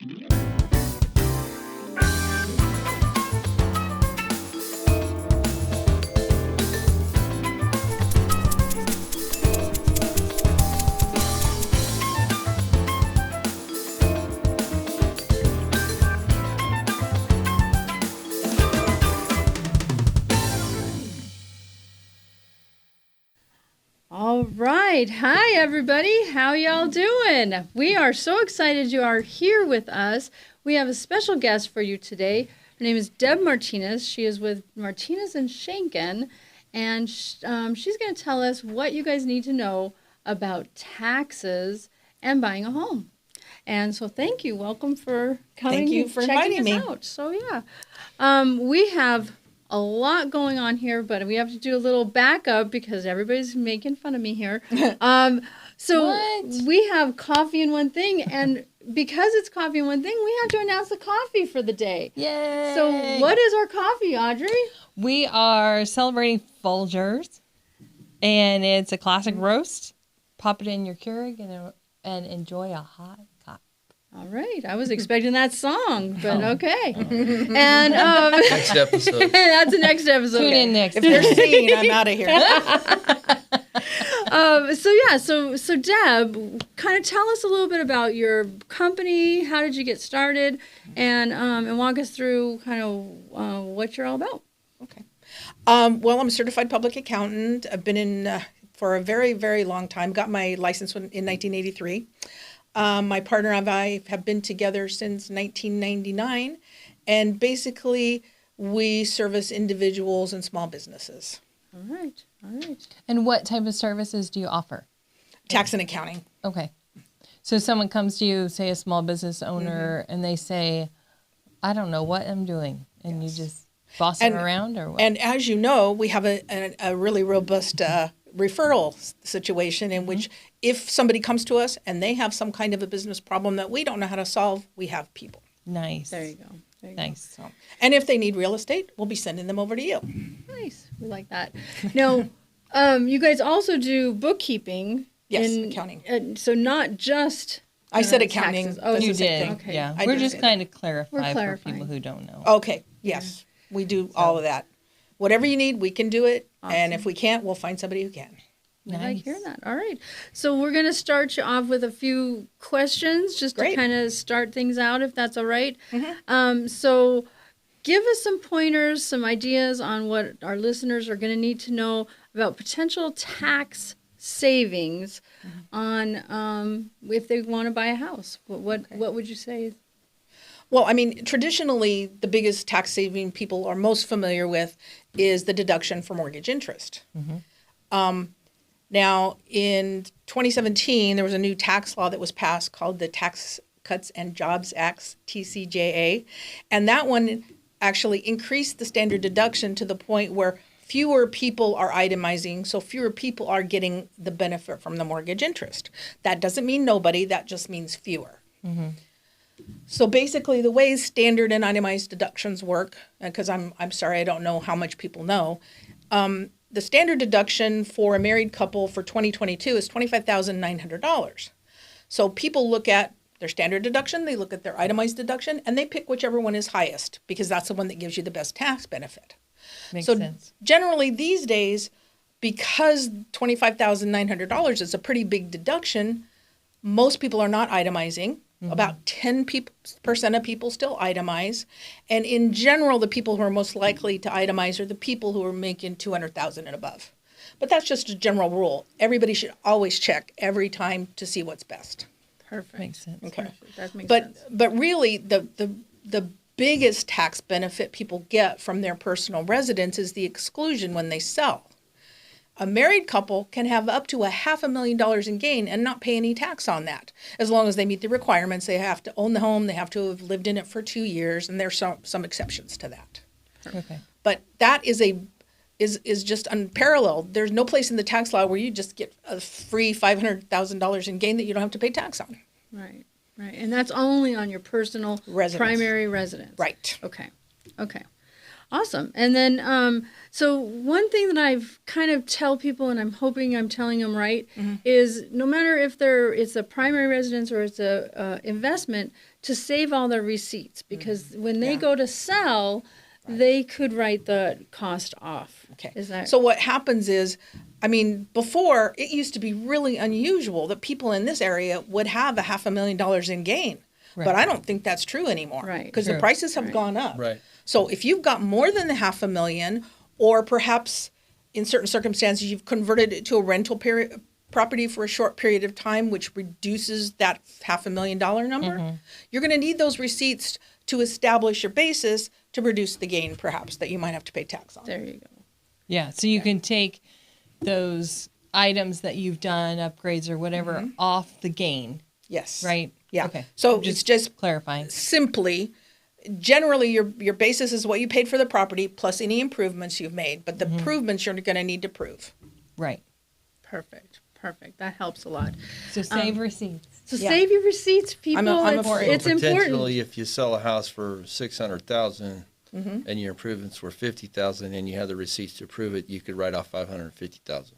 All right. Hi, everybody. How y'all doing? We are so excited you are here with us. We have a special guest for you today. Her name is Deb Martinez. She is with Martinez and Shanken, and she's going to tell us what you guys need to know about taxes and buying a home. And so thank you. Welcome for coming. Thank you for checking inviting us me. out. So, yeah. We have a lot going on here, but we have to do a little backup because everybody's making fun of me here. So What? we have coffee and one thing, and because it's coffee and one thing, we have to announce the coffee for the day. Yay! So what is our coffee, Audrey? We are celebrating Folgers, and it's a classic roast. Pop it in your Keurig and enjoy a hot cup. All right. I was expecting that song, but okay. And Next episode. that's the next episode. Tune in next If they're time. singing, I'm out of here. So Deb, kind of tell us a little bit about your company. How did you get started, and walk us through kind of what you're all about. Okay. Well, I'm a certified public accountant. I've been in for a very, very long time. Got my license in 1983. My partner and I have been together since 1999, and basically we service individuals and small businesses. All right. And what type of services do you offer? Tax and accounting. Okay. So someone comes to you, say a small business owner, and they say, I don't know what I'm doing. And you just boss them around or what? And as you know, we have a really robust referral situation in which if somebody comes to us and they have some kind of a business problem that we don't know how to solve, we have people. Nice. There you go. Nice. So, and if they need real estate, we'll be sending them over to you. Nice. We like that. Now, you guys also do bookkeeping. Yes, accounting. So not just I said accounting. taxes. Oh, That's You the same did. thing. Okay. Yeah. I We're did just say kind of We're clarify for clarifying. people who don't know. Okay, yes, we do all of that. Whatever you need, we can do it. And if we can't, we'll find somebody who can. I like Nice. hearing that. All right. So we're going to start you off with a few questions just to Great. kind of start things out, if that's all right. So give us some pointers, some ideas on what our listeners are going to need to know about potential tax savings on if they want to buy a house. What would you say? Well, I mean, traditionally, the biggest tax saving people are most familiar with is the deduction for mortgage interest. Now, in 2017, there was a new tax law that was passed called the Tax Cuts and Jobs Act, TCJA, and that one actually increased the standard deduction to the point where fewer people are itemizing, so fewer people are getting the benefit from the mortgage interest. That doesn't mean nobody, that just means fewer. So basically, the way standard and itemized deductions work, because I'm sorry, I don't know how much people know, the standard deduction for a married couple for 2022 is $25,900. So people look at their standard deduction, they look at their itemized deduction, and they pick whichever one is highest because that's the one that gives you the best tax benefit. Makes So sense. generally these days, because $25,900 is a pretty big deduction, most people are not itemizing. About 10% of people still itemize. And in general, the people who are most likely to itemize are the people who are making $200,000 and above. But that's just a general rule. Everybody should always check every time to see what's best. Perfect. Makes sense. Okay. That makes But sense. but really the biggest tax benefit people get from their personal residence is the exclusion when they sell. A married couple can have up to $500,000 in gain and not pay any tax on that, as long as they meet the requirements. They have to own the home, they have to have lived in it for 2 years, and there's some exceptions to that. Okay. But that is just unparalleled. There's no place in the tax law where you just get a free $500,000 in gain that you don't have to pay tax on. Right. And that's only on your personal Residence. primary residence. Right. Okay. Awesome. And then, so one thing that I've kind of tell people, and I'm hoping I'm telling them right, is no matter if it's a primary residence or it's a investment, to save all their receipts, because when they go to sell, they could write the cost off. Okay. Is that So what happens is, I mean, before it used to be really unusual that people in this area would have $500,000 in gain. Right. But I don't think that's true anymore. Right. Because the True. prices have Right. gone up. Right. So if you've got more than the $500,000, or perhaps in certain circumstances you've converted it to a rental property for a short period of time, which reduces that $500,000 number, you're going to need those receipts to establish your basis to reduce the gain, perhaps, that you might have to pay tax on. there you go. Yeah, so you can take those items that you've done, upgrades or whatever, off the gain, Yes. right? Yeah. Okay. So it's just clarifying. simply, generally your basis is what you paid for the property plus any improvements you've made, but the improvements you're going to need to prove. Right. Perfect. That helps a lot. So save receipts. So Yeah. save your receipts, people. I'm it's for it. it's important. Potentially, if you sell a house for $600,000 and your improvements were $50,000 and you have the receipts to prove it, you could write off $550,000.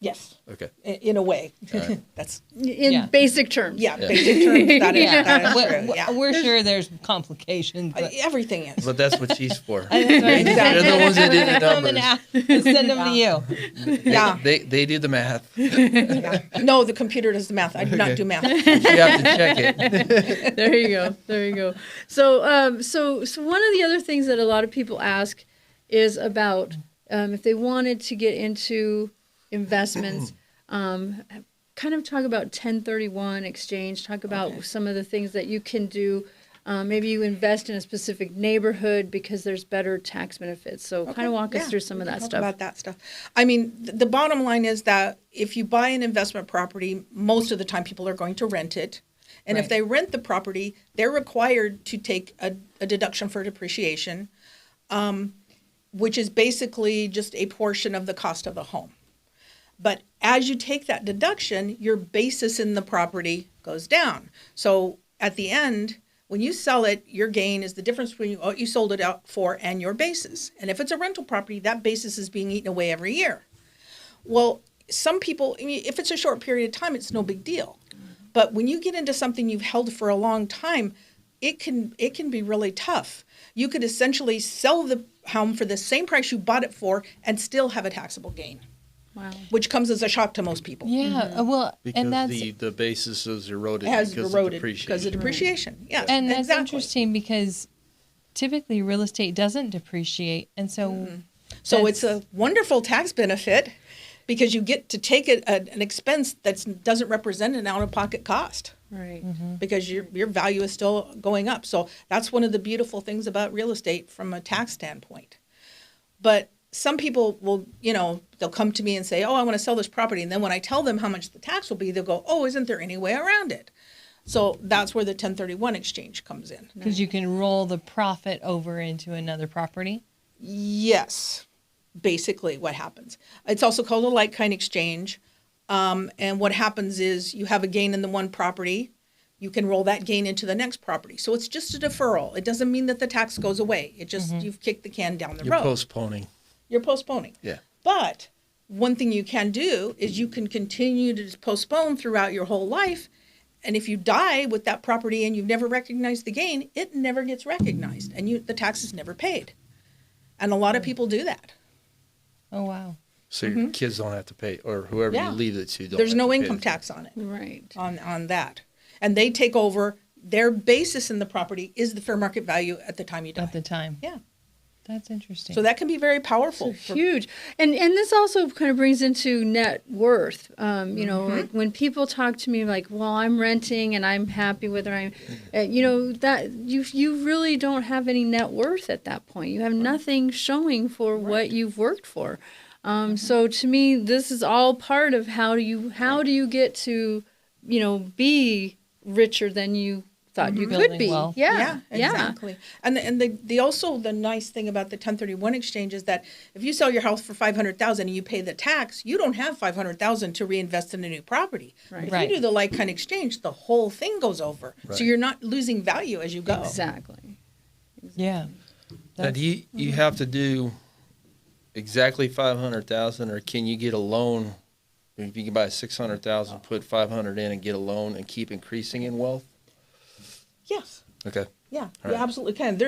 Yes. Okay. In a way. All right. That's, In Yeah. basic terms. basic terms. That is, that is We're, true. Yeah. we're sure there's complications, but Everything is. But that's what she's for. Exactly. They're the ones that do the come and numbers. send them to you. Yeah. They do the math. Yeah. No, the computer does the math. I do not do math. You have to check it. There you go. So, so one of the other things that a lot of people ask is about if they wanted to get into investments. Kind of talk about 1031 exchange. Talk about some of the things that you can do. Maybe you invest in a specific neighborhood because there's better tax benefits. So, kind of walk us through some of that Talk stuff. about that stuff. I mean, the bottom line is that if you buy an investment property, most of the time people are going to rent it. And if Right. they rent the property, they're required to take a deduction for depreciation, which is basically just a portion of the cost of the home. But as you take that deduction, your basis in the property goes down. So at the end, when you sell it, your gain is the difference between what you sold it out for and your basis. And if it's a rental property, that basis is being eaten away every year. Well, some people, I mean, if it's a short period of time, it's no big deal. But when you get into something you've held for a long time, it can be really tough. You could essentially sell the home for the same price you bought it for and still have a taxable gain. Wow. Which comes as a shock to most people. Yeah, well, Because and that's the basis is eroded It has because eroded of depreciation. because of depreciation. Yes, and that's exactly. interesting because typically real estate doesn't depreciate, and so So it's a wonderful tax benefit because you get to take an expense that doesn't represent an out-of-pocket cost Right. because your value is still going up. So that's one of the beautiful things about real estate from a tax standpoint. But some people will, they'll come to me and say, oh, I want to sell this property. And then when I tell them how much the tax will be, they'll go, oh, isn't there any way around it? So that's where the 1031 exchange comes in. because you can roll the profit over into another property. Yes, basically what happens. It's also called a like-kind exchange. And what happens is you have a gain in the one property. You can roll that gain into the next property. So it's just a deferral. It doesn't mean that the tax goes away. It just, you've kicked the can down the You're road. postponing. You're postponing. Yeah. But one thing you can do is you can continue to postpone throughout your whole life. And if you die with that property and you've never recognized the gain, it never gets recognized and the tax is never paid. And a lot of people do that. Oh wow! So your kids don't have to pay, or whoever Yeah. you leave it to. Don't There's have no to pay income the- tax on it, Right. on that. And they take over, their basis in the property is the fair market value at the time you die. At the time, Yeah. that's interesting. So that can be very powerful. for- Huge. And this also kind of brings into net worth. Like when people talk to me like, well, I'm renting and I'm happy with it. That you really don't have any net worth at that point. You have nothing showing for what you've worked for. So to me, this is all part of how do you get to, be richer than you thought you could Building be. wealth. Yeah. Exactly. And the nice thing about the 1031 exchange is that if you sell your house for $500,000 and you pay the tax, you don't have $500,000 to reinvest in a new property. Right. If Right. you do the like-kind exchange, the whole thing goes over. Right. So you're not losing value as you go. Exactly. yeah. Now, do you have to do exactly 500,000, or can you get a loan? If you can buy 600,000, put 500 in and get a loan and keep increasing in wealth? Yes. Okay. Yeah, All you right. absolutely can.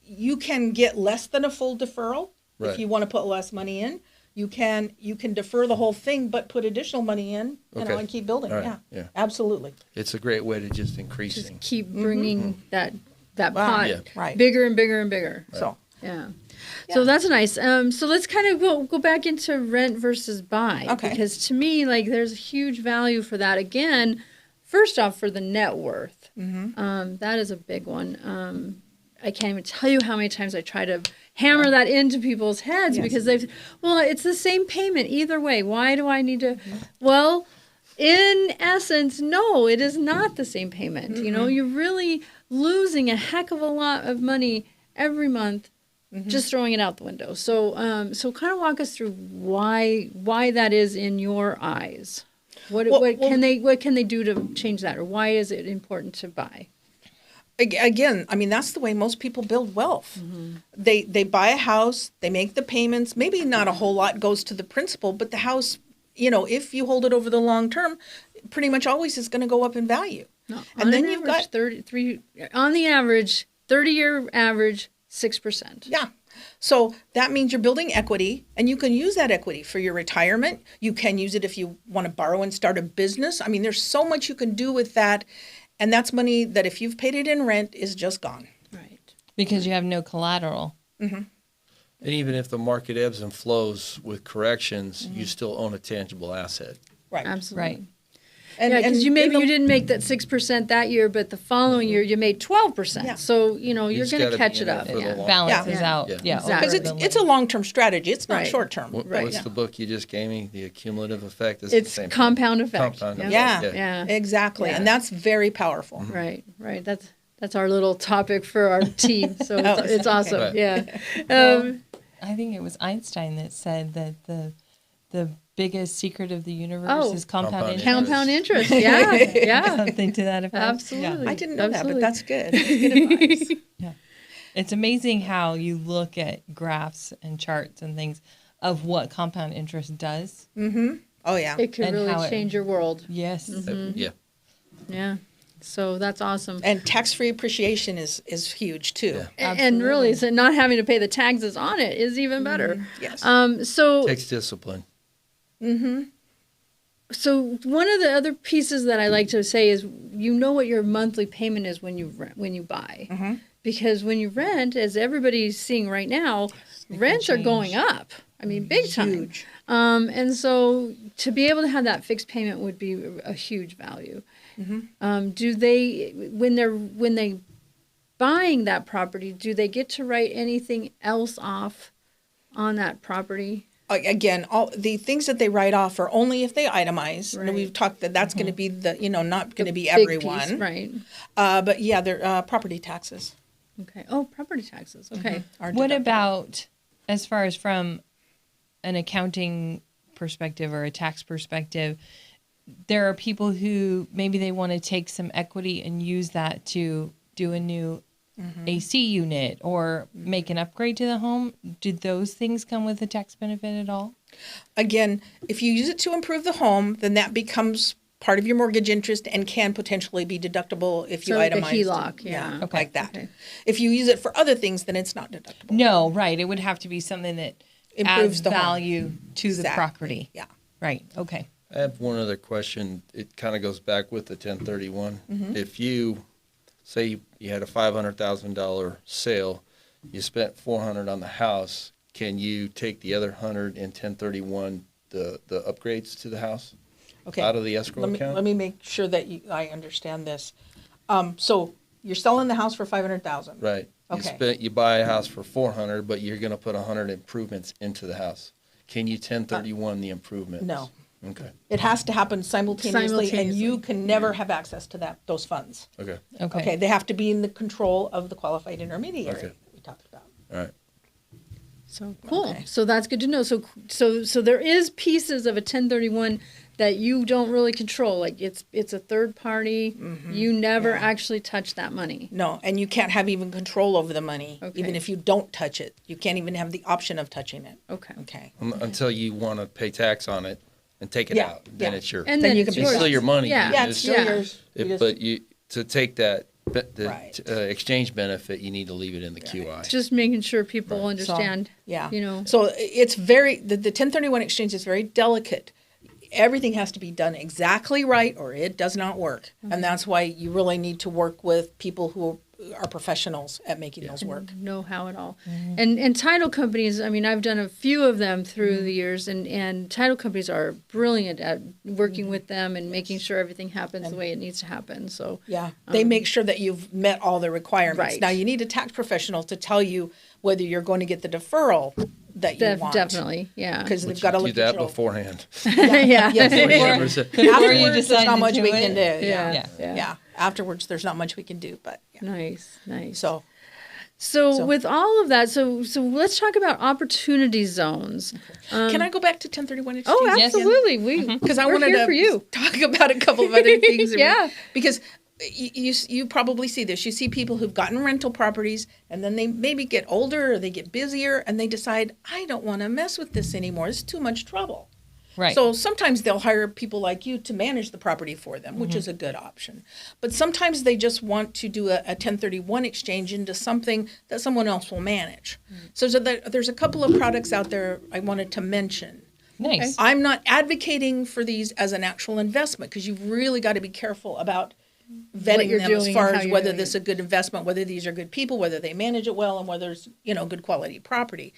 You can get less than a full deferral Right. if you want to put less money in. You can defer the whole thing, but put additional money in, Okay. and keep building. All right. Yeah, Yeah. absolutely. It's a great way to just increasing. Keep bringing that Wow. pot Yeah. Right. bigger and bigger and bigger. So, Yeah. Yeah. So that's nice. So let's kind of go back into rent versus buy. Okay. Because to me, like, there's a huge value for that. Again, first off, for the net worth. That is a big one. I can't even tell you how many times I try to hammer that into people's heads Yes. because it's the same payment either way. Why do I need to? Well, in essence, no, it is not the same payment. You know, you're really losing a heck of a lot of money every month just throwing it out the window. So kind of walk us through why that is in your eyes. What can they do to change that, or why is it important to buy? again, I mean, that's the way most people build wealth. They buy a house, they make the payments. Maybe not a whole lot goes to the principal, but the house, if you hold it over the long term, pretty much always is going to go up in value. No, and then you've got 33 on the average, 30-year average, 6%. Yeah. So that means you're building equity, and you can use that equity for your retirement. You can use it if you want to borrow and start a business. I mean, there's so much you can do with that. And that's money that if you've paid it in rent is just gone. Right. Because you have no collateral. And even if the market ebbs and flows with corrections, you still own a tangible asset. Right. Absolutely. Right. And, Yeah, because and you didn't make that 6% that year, but the following year you made 12%. Yeah. So you're just going gotta to be catch in it it up. for the Yeah. long- Balances Yeah. out. Yeah. Yeah. Exactly. because it's a long-term strategy. It's not Right. short-term. What's Yeah. the book you just gave me? The Accumulative Effect? Is It's the same compound thing. effect. Compound Yeah. effect. Yeah. Yeah. Exactly. Yeah. And that's very powerful. Right. That's our little topic for our team. So Oh, it's awesome. Right. Yeah. Well, I think it was Einstein that said that the biggest secret of the universe is compound Compound interest. Compound interest. Yeah. Yeah. Something to that effect. Absolutely. I didn't know Absolutely. that, but that's good. That's good advice. Yeah. It's amazing how you look at graphs and charts and things of what compound interest does. Oh, yeah. It could And how really it- change your world. Yes. Yeah. Yeah. So that's awesome. And tax-free appreciation is huge, too. Yeah. And really, so not having to pay the taxes on it is even better. Yes. So Takes discipline. So one of the other pieces that I like to say is, what your monthly payment is when you buy, because when you rent, as everybody's seeing right now, rents are going up. I mean, big time. Huge. And so to be able to have that fixed payment would be a huge value. Do they, when they buying that property, do they get to write anything else off on that property? Again, all the things that they write off are only if they itemize. Right. And we've talked that's going to be not going to be Big everyone. piece, right. But yeah, they're property taxes. Okay. Oh, property taxes. Okay. Are What deductible. about as far as from an accounting perspective or a tax perspective? There are people who maybe they want to take some equity and use that to do a new AC unit or make an upgrade to the home. Do those things come with a tax benefit at all? Again, if you use it to improve the home, then that becomes part of your mortgage interest and can potentially be deductible if you So like a itemize. HELOC, yeah. Okay. Like that. Okay. If you use it for other things, then it's not deductible. No, right. It would have to be something that Improves adds the home. value to the Exactly. property. Yeah. Right. Okay. I have one other question. It kind of goes back with the 1031. If you say you had a $500,000 sale, you spent $400 on the house, can you take the other 100 and 1031 the upgrades to the house Okay. out of the escrow account? Let me make sure that I understand this. So you're selling the house for $500,000. Right. Okay. You buy a house for $400, but you're going to put 100 improvements into the house. Can you 1031 the improvements? No. Okay. It has to happen simultaneously, and you Simultaneously. can never have access to those funds. Okay. Okay. Okay, they have to be in the control of the qualified intermediary Okay. we talked about. All right. So cool. Okay. So that's good to know. So there is pieces of a 1031 that you don't really control. Like it's a third party. You never actually touch that money. No, and you can't have even control over the money, Okay. even if you don't touch it. You can't even have the option of touching it. Okay. Okay. Until you want to pay tax on it and take it Yeah, out, then yeah. it's your. And Then then you it's can It's yours. still your money. Yeah. Yeah, You it's just- still yours. You just- But you to take that Right. exchange benefit, you need to leave it in the QI. Just making sure people understand. Yeah. You know. So it's the 1031 exchange is very delicate. Everything has to be done exactly right or it does not work. And that's why you really need to work with people who are professionals at making those work. Know how it all. And title companies, I mean, I've done a few of them through the years, and title companies are brilliant at working with them and making sure everything happens the way it needs to happen. So Yeah. They make sure that you've met all the requirements. Right. Now, you need a tax professional to tell you whether you're going to get the deferral that you want. definitely, yeah. Because they've got to Do look that at your beforehand. yeah. Yes, Before you before- ever say- Before you Afterwards, there's decide not to much do we it. can do. Yeah. Yeah. Yeah. Afterwards, there's not much we can do, but yeah. Nice. So So with all of that, so let's talk about opportunity zones. can I go back to 1031 exchange? Oh, Yes. absolutely. Because I we're wanted here to for you. talk about a couple of other things. Yeah. Because you probably see this. You see people who've gotten rental properties and then they maybe get older or they get busier and they decide, I don't want to mess with this anymore. It's too much trouble. Right. So sometimes they'll hire people like you to manage the property for them, which is a good option. But sometimes they just want to do a 1031 exchange into something that someone else will manage. So there's a couple of products out there I wanted to mention. Nice. I'm not advocating for these as an actual investment because you've really got to be careful about vetting you're them as doing far and how as you're whether doing this is a good investment, whether these are good people, whether they manage it well, and whether it's good quality property.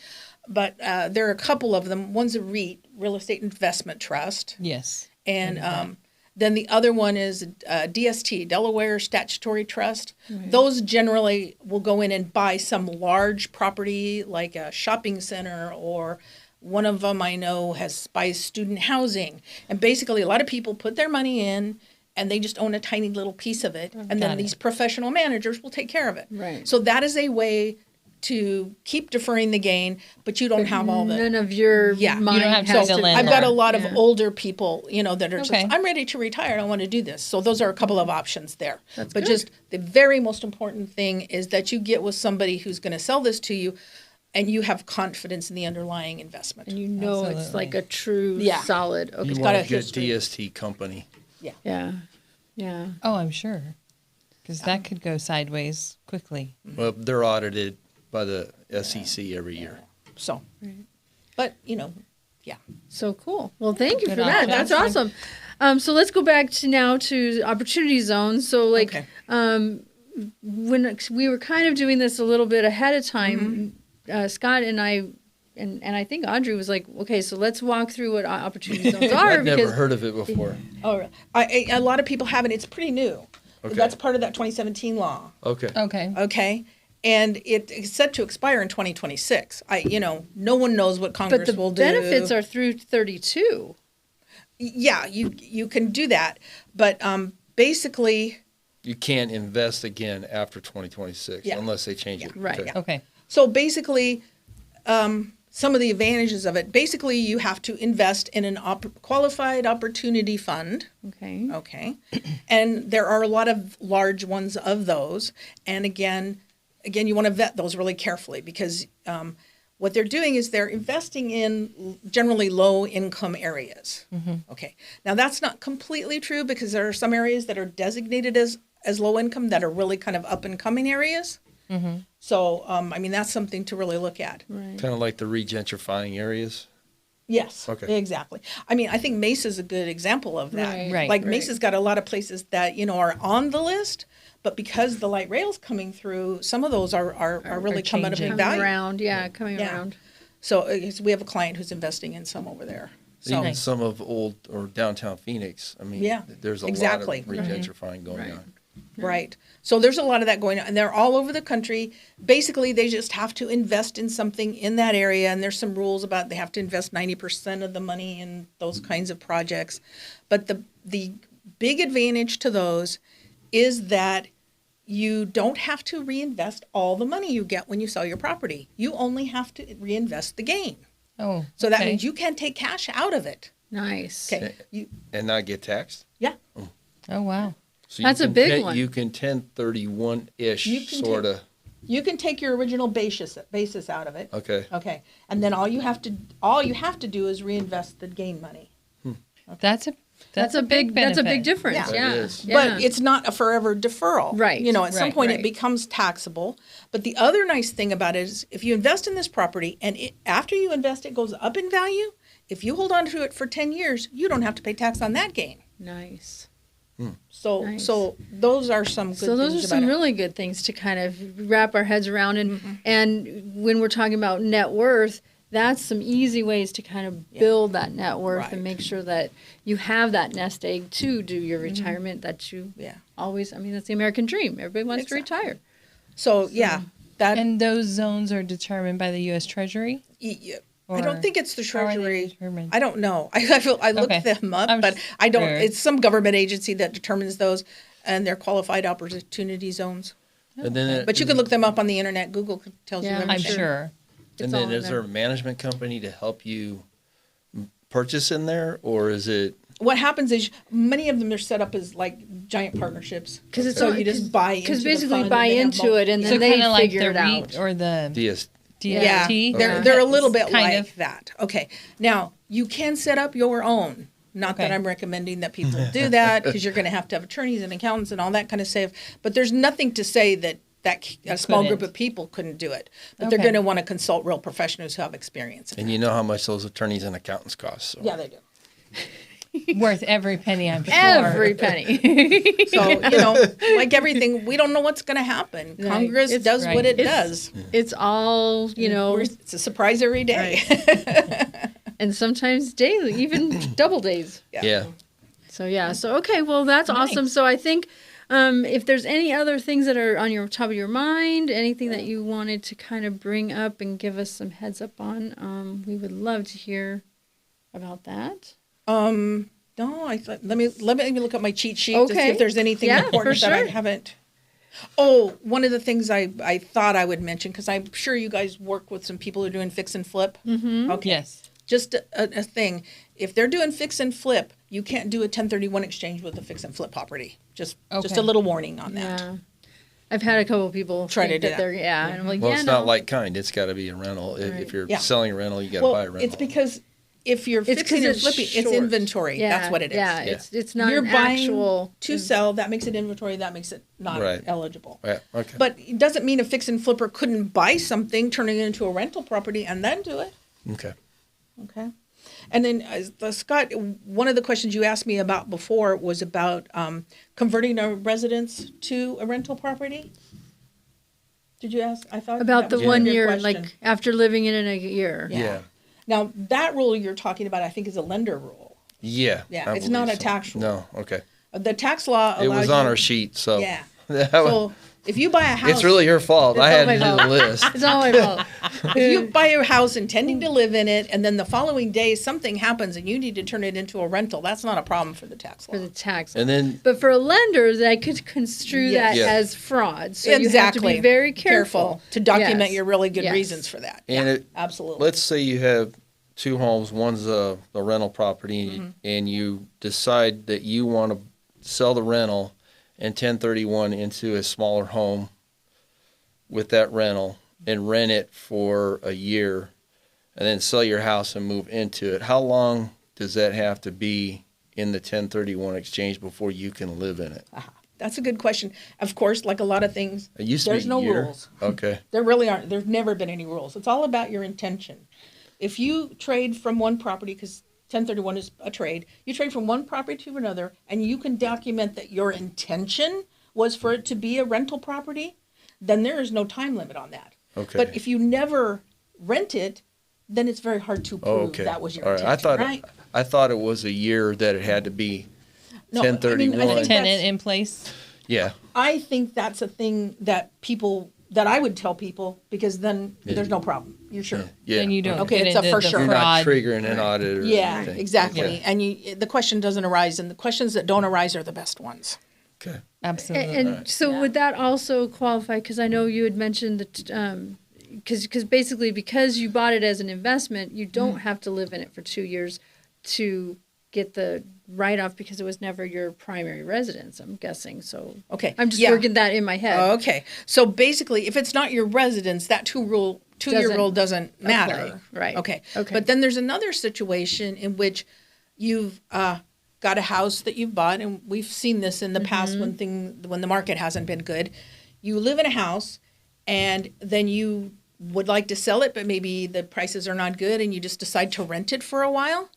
But there are a couple of them. One's a REIT, Real Estate Investment Trust, Yes. and then the other one is DST, Delaware Statutory Trust. Those generally will go in and buy some large property like a shopping center, or one of them I know buys student housing. And basically a lot of people put their money in and they just own a tiny little piece of it. And then Got it. these professional managers will take care of it. Right. So that is a way to keep deferring the gain, but you don't have all the... None of your Yeah. You mind don't have to has be the to I've got a landlord. lot Yeah. of older people, that are Okay. just, I'm ready to retire. I don't want to do this. So those are a couple of options there. That's but good. just the very most important thing is that you get with somebody who's going to sell this to you and you have confidence in the underlying investment. And you know it's Absolutely. like a true, Yeah. solid. Okay. You got want a a good history. DST company. Yeah. Yeah. Oh, I'm sure. Because that could go sideways quickly. Well, they're audited by the SEC every year. So, but, yeah. So cool. Well, thank you Good for that. option. That's awesome. So let's go back to opportunity zones. So Okay. when we were kind of doing this a little bit ahead of time, Scott and I, and I think Audrey was like, okay, so let's walk through what opportunity zones are. I've never heard of it before. Oh, a lot of people haven't. It's pretty new. Okay. That's part of that 2017 law. Okay. Okay. Okay. And it's set to expire in 2026. No one knows what But Congress the will do. benefits are through 32. Yeah, you can do that, but basically, You can't invest again after 2026 Yeah. unless they change it. Right. Okay. Okay. so basically, some of the advantages of it. Basically, you have to invest in an qualified opportunity fund. Okay. Okay, and there are a lot of large ones of those. And again, you want to vet those really carefully because what they're doing is they're investing in generally low-income areas. Okay, now that's not completely true because there are some areas that are designated as low-income that are really kind of up-and-coming areas. So, that's something to really look at. Right. Kind of like the regentrifying areas. Yes, Okay. exactly. I think Mesa's a good example of that. Right, Right. Like right. Mesa's got a lot of places that, are on the list, but because the light rail's coming through, some of those are really coming up in changing. Coming value. around. Yeah, coming Yeah. around. So we have a client who's investing in some over there. So Even some of old or downtown Phoenix. Yeah, there's a exactly. lot of regentrifying going Right. on. right. So there's a lot of that going on, and they're all over the country. Basically, they just have to invest in something in that area, and there's some rules about they have to invest 90% of the money in those kinds of projects. But the big advantage to those is that you don't have to reinvest all the money you get when you sell your property. You only have to reinvest the gain. Oh. So that okay. means you can take cash out of it. Nice. Okay. And not get taxed? Yeah. Oh, wow. So That's a big one. You can 1031-ish, You can sort of. You can take your original basis out of it. Okay. Okay. And then all you have to do is reinvest the gain money. That's a That's a big benefit. difference. Yeah. Yeah. It is. Yeah. But it's not a forever deferral. Right. At some Right, point right. it becomes taxable. But the other nice thing about it is if you invest in this property and after you invest, it goes up in value. If you hold on to it for 10 years, you don't have to pay tax on that gain. Nice. So Nice. so those are some good So those things are some about it. really good things to kind of wrap our heads around. And when we're talking about net worth, that's some easy ways to kind of build that net worth Right. and make sure that you have that nest egg to do your retirement that you Yeah. always, I mean, that's the American dream. Everybody wants Exactly. to retire. So yeah, that And those zones are determined by the U.S. Treasury? I don't think it's the How are they Treasury. determined? I don't know. I looked Okay. them up, I'm but just I don't. curious. It's some government agency that determines those, and they're qualified opportunity zones. And then, But you can look them up on the internet. Google tells Yeah, you I'm I'm everything. sure. It's and all then in is there a management company to help you purchase in there, or is it? What happens is many of them are set up as like giant partnerships. Because it's So all, you just buy into because the basically fund buy and they have into it and So then they kind of like figure the it REIT out. or the DS. Yeah, DST? they're a little bit Kind like of. that. Okay, now you can set up your own. Not that Okay. I'm recommending that people do that because you're going to have attorneys and accountants and all that kind of stuff. But there's nothing to say that a small group couldn't. of people couldn't do it. But they're Okay. going to want to consult real professionals who have experience. In And you know how much those attorneys and accountants cost. So. yeah, they do. Worth every penny, I'm sure. Every penny. So like everything, we don't know what's going to happen. Right. Congress It's- does what it It's- does. It's all, It's a surprise every day. and sometimes daily, even double days. Yeah. So okay, well that's awesome. So I think if there's any other things that are on your top of your mind, anything that you wanted to kind of bring up and give us some heads up on, we would love to hear about that. No, I thought let me look at my cheat sheet to see Okay. if there's anything Yeah, important for that I sure. haven't. Oh, one of the things I thought I would mention because I'm sure you guys work with some people who are doing fix and flip. Mm-hmm. Okay. Yes. Just a thing. If they're doing fix and flip, you can't do a 1031 exchange with a fix and flip property. Just a Okay. little warning on that. Yeah. I've had a couple of people Try to think do that that. they're, and I'm like, Well, yeah, it's no. not like kind. It's got to be a rental. Right. If you're Yeah. selling a rental, you got to buy a Well, rental. it's because if you're It's 'cause fixing and it's flipping, it's short. inventory. Yeah, That's what it is. Yeah, Yeah. it's not You're an buying actual to sell. That makes it inventory. That makes it not Right. eligible. Yeah, okay. But it doesn't mean a fix and flipper couldn't buy something, turn it into a rental property, and then do it. Okay. Okay. And then, Scott, one of the questions you asked me about before was about converting a residence to a rental property. Did you ask? I thought about that the was one 1 of your year, question. like after living in it a year. Yeah. Yeah. Now that rule you're talking about, I think, is a lender rule. Yeah. Yeah, I it's not believe a tax rule. No. Okay. The tax law allows It was on you- our sheet, so. Yeah. That So if you buy a house, it's really your fault. It's I all had my to do fault. the list. It's all my fault. if you buy a house intending to live in it, and then the following day something happens and you need to turn it into a rental, that's not a problem for the tax law. For the tax. And then But for a lender, they could construe Yes. that Yeah. as fraud. So you have to be very careful. to document Yes. your really good Yes. reasons for that. And yeah, it- absolutely. let's say you have two homes. One's a rental property, Mm-hmm. and you decide that you want to sell the rental and 1031 into a smaller home with that rental and rent it for a year and then sell your house and move into it. How long does that have to be in the 1031 exchange before you can live in it? That's a good question. Of course, like a lot of things, It used to there's be no a year. rules. Okay. There really aren't. There's never been any rules. It's all about your intention. If you trade from one property, because 1031 is a trade, you trade from one property to another, and you can document that your intention was for it to be a rental property, then there is no time limit on that. Okay. But if you never rent it, then it's very hard to prove Okay. that was your All right. intention, I thought it was a year that it had to be No, I mean, I 1031. think Tenant that's- in place. Yeah. I think that's a thing that I would tell people, because then there's no problem. You're sure. Yeah. Then you don't Okay, get it's a into for the sure. You're not fraud. triggering an audit or Yeah, anything. exactly. Okay. And the question doesn't arise, and the questions that don't arise are the best ones. Okay. Absolutely. And so would that also qualify? Because I know you had mentioned that, because basically because you bought it as an investment, you don't have to live in it for 2 years to get the write-off because it was never your primary residence, I'm guessing. So Okay, I'm just yeah. working that in my head. Okay, so basically, if it's not your residence, that two-year Doesn't rule doesn't matter. apply, right. Okay. Okay. But then there's another situation in which you've got got a house that you've bought, and we've seen this in the past when the market hasn't been good. You live in a house, and then you would like to sell it, but maybe the prices are not good, and you just decide to rent it for a while.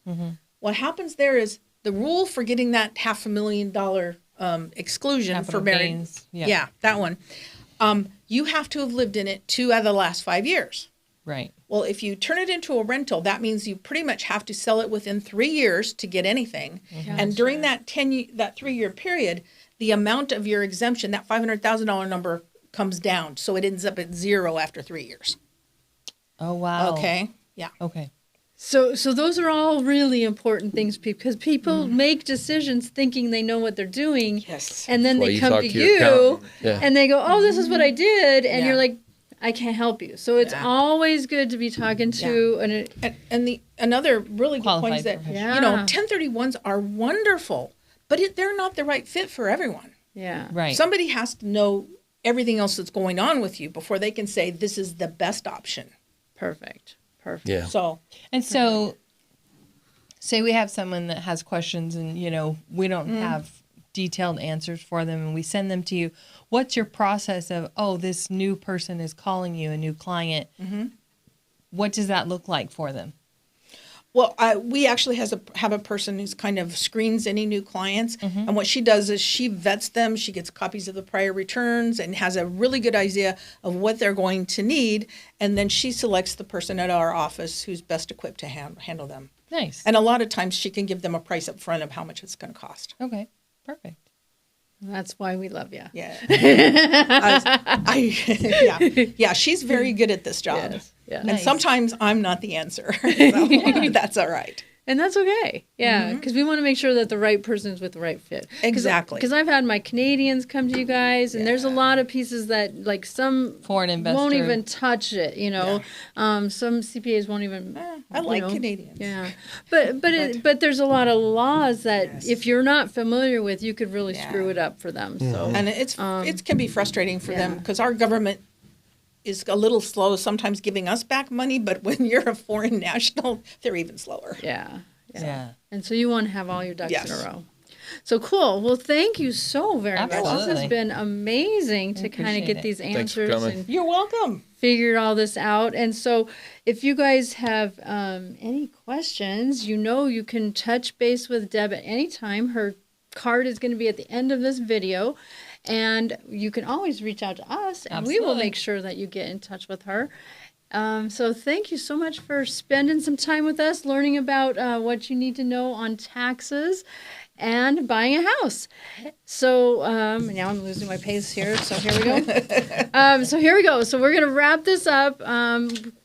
What happens there is the rule for getting that $500,000 exclusion Capital for married. gains. Yeah, that one. You have to have lived in it 2 out of the last 5 years. Right. Well, if you turn it into a rental, that means you pretty much have to sell it within 3 years to get anything. And during that 3-year period, the amount of your exemption, that $500,000 number, comes down. So it ends up at 0 after 3 years. Oh, wow. Okay. Yeah. Okay. So those are all really important things because people make decisions thinking they know what they're doing. Yes. And then That's why they you come talk to to your you accountant. Yeah. and they go, oh, this is what I did. And Yeah. you're like, I can't help you. So it's always good to be talking to And another really good point is that, Qualified professional. 1031s are wonderful, but they're not the right fit for everyone. yeah. Right. Somebody has to know everything else that's going on with you before they can say this is the best option. Perfect. Yeah. So, And so, say we have someone that has questions and, we don't have detailed answers for them and we send them to you. What's your process of, this new person is calling you, a new client? What does that look like for them? well, we actually have a person who's kind of screens any new clients. And what she does is she vets them. She gets copies of the prior returns and has a really good idea of what they're going to need. And then she selects the person at our office who's best equipped to handle them. Nice. And a lot of times she can give them a price up front of how much it's going to cost. Okay. Perfect. That's why we love you. Yeah. Yeah, she's very good at this job. Yes. Yeah. And Nice. sometimes I'm not the answer. So that's all right. And that's okay. Yeah. Because we want to make sure that the right person's with the right fit. Exactly. Because I've had my Canadians come to you guys, and there's a lot of pieces that, like, some Foreign investor. won't even touch it, some CPAs won't even. I like Canadians. Yeah. But there's a lot of laws that if you're not familiar with, you could really screw it up for them. So. And it can be frustrating for them because our government is a little slow sometimes giving us back money, but when you're a foreign national, they're even slower. Yeah. Yeah. And so you want to have all your ducks in Yes. a row. So cool. Well, thank you so very much. This has Absolutely. been amazing to kind of appreciate get it. these Thanks for answers coming. and You're welcome. figure all this out. And so if you guys have any questions, you can touch base with Deb at any time. Her card is going to be at the end of this video. And you can always reach out to us, and we will Absolutely. make sure that you get in touch with her. So thank you so much for spending some time with us, learning about what you need to know on taxes and buying a house. So now I'm losing my pace here. So here we go. So we're going to wrap this up.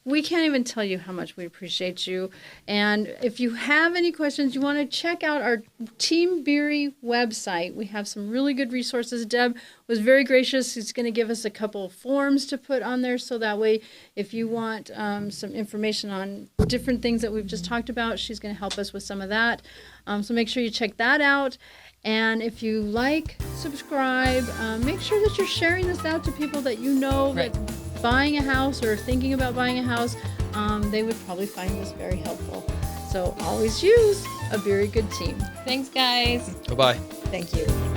We can't even tell you how much we appreciate you. And if you have any questions, you want to check out our Team Beery website. We have some really good resources. Deb was very gracious. She's going to give us a couple of forms to put on there. So that way, if you want some information on different things that we've just talked about, she's going to help us with some of that. So make sure you check that out. And if you like, subscribe, make sure that you're sharing this out to people that you know Right. that buying a house or thinking about buying a house, they would probably find this very helpful. So always use a very good team. Thanks, guys. Bye-bye. Thank you.